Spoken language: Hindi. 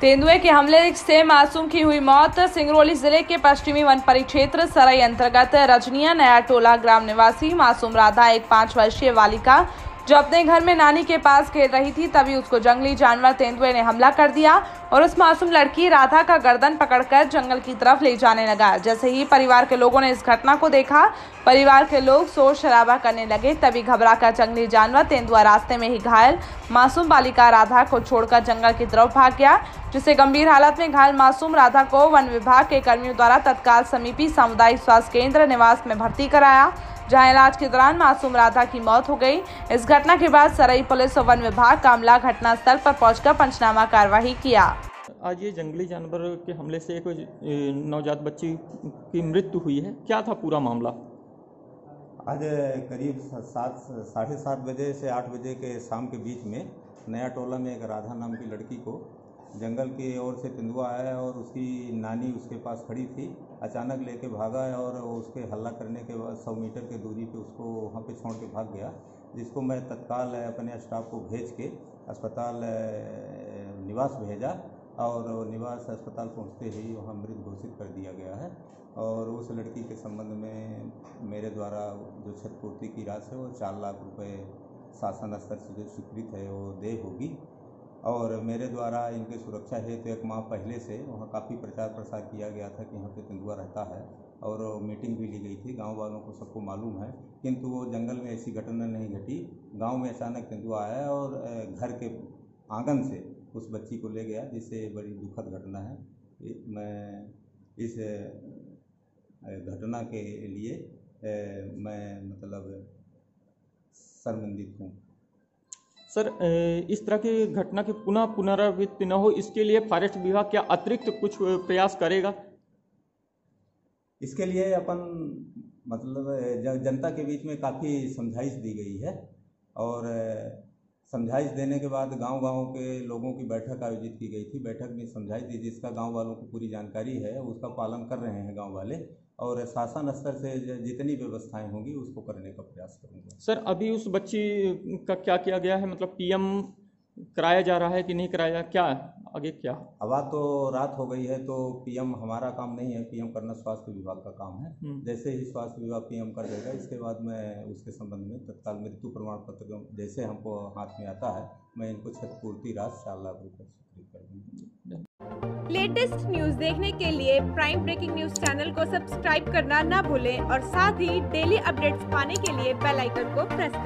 तेंदुए के हमले से मासूम की हुई मौत। सिंगरौली जिले के पश्चिमी वन परिक्षेत्र सरई अंतर्गत रजनिया नया टोला ग्राम निवासी मासूम राधा एक 5 वर्षीय बालिका जो अपने घर में नानी के पास खेल रही थी, तभी उसको जंगली जानवर तेंदुए ने हमला कर दिया और उस मासूम लड़की राधा का गर्दन पकड़कर जंगल की तरफ ले जाने लगा। जैसे ही परिवार के लोगों ने इस घटना को देखा, परिवार के लोग शोर शराबा करने लगे। तभी घबराकर जंगली जानवर तेंदुआ रास्ते में ही घायल मासूम बालिका राधा को छोड़कर जंगल की तरफ भाग गया, जिससे गंभीर हालत में घायल मासूम राधा को वन विभाग के कर्मियों द्वारा तत्काल समीपी सामुदायिक स्वास्थ्य केंद्र निवास में भर्ती कराया, जहां इलाज के दौरान मासूम राधा की मौत हो गई। इस घटना के बाद सरई पुलिस और वन विभाग का अमला घटनास्थल पर पहुंचकर पंचनामा कार्रवाई किया। आज ये जंगली जानवर के हमले से एक नवजात बच्ची की मृत्यु हुई है, क्या था पूरा मामला? आज करीब 7:30 बजे से 8 बजे के शाम के बीच में नया टोला में एक राधा नाम की लड़की को जंगल की ओर से तेंदुआ आया और उसकी नानी उसके पास खड़ी थी, अचानक लेके भागा और उसके हल्ला करने के बाद 100 मीटर की दूरी पे उसको वहाँ पे छोड़ के भाग गया, जिसको मैं तत्काल अपने स्टाफ को भेज के अस्पताल निवास भेजा और निवास अस्पताल पहुँचते ही वहाँ मृत घोषित कर दिया गया है। और उस लड़की के संबंध में मेरे द्वारा जो क्षतिपूर्ति की राशि है वो 4 लाख रुपये शासन स्तर से जो स्वीकृत है वो देय होगी। और मेरे द्वारा इनकी सुरक्षा हेतु 1 माह पहले से वहाँ काफ़ी प्रचार प्रसार किया गया था कि यहाँ पे तेंदुआ रहता है और मीटिंग भी ली गई थी। गांव वालों को सबको मालूम है, किंतु वो जंगल में ऐसी घटना नहीं घटी। गांव में अचानक तेंदुआ आया और घर के आंगन से उस बच्ची को ले गया, जिससे बड़ी दुखद घटना है। मैं इस घटना के लिए मैं मतलब शर्मिंदित हूँ। सर, इस तरह की घटना की पुनरावृत्ति न हो, इसके लिए फॉरेस्ट विभाग क्या अतिरिक्त कुछ प्रयास करेगा? इसके लिए अपन मतलब जनता के बीच में काफ़ी समझाइश दी गई है और समझाइश देने के बाद गांव-गांव के लोगों की बैठक आयोजित की गई थी। बैठक में समझाइश दी, जिसका गांव वालों को पूरी जानकारी है, उसका पालन कर रहे हैं गांव वाले और शासन स्तर से जितनी व्यवस्थाएं होंगी उसको करने का प्रयास करूंगा। सर, अभी उस बच्ची का क्या किया गया है? मतलब पीएम कराया जा रहा है कि नहीं कराया, क्या आगे क्या? अब तो रात हो गई है तो पीएम हमारा काम नहीं है, पीएम करना स्वास्थ्य विभाग का काम है। जैसे ही स्वास्थ्य विभाग पीएम कर देगा, इसके बाद मैं उसके संबंध में तत्काल मृत्यु प्रमाण पत्र जैसे हमको हाथ में आता है, मैं इनको क्षतिपूर्ति राशि 4 लाख रुपये स्वीकृत कर दूँगा। लेटेस्ट न्यूज देखने के लिए प्राइम ब्रेकिंग न्यूज चैनल को सब्सक्राइब करना ना भूलें और साथ ही डेली अपडेट्स पाने के लिए बेल आइकन को प्रेस करें।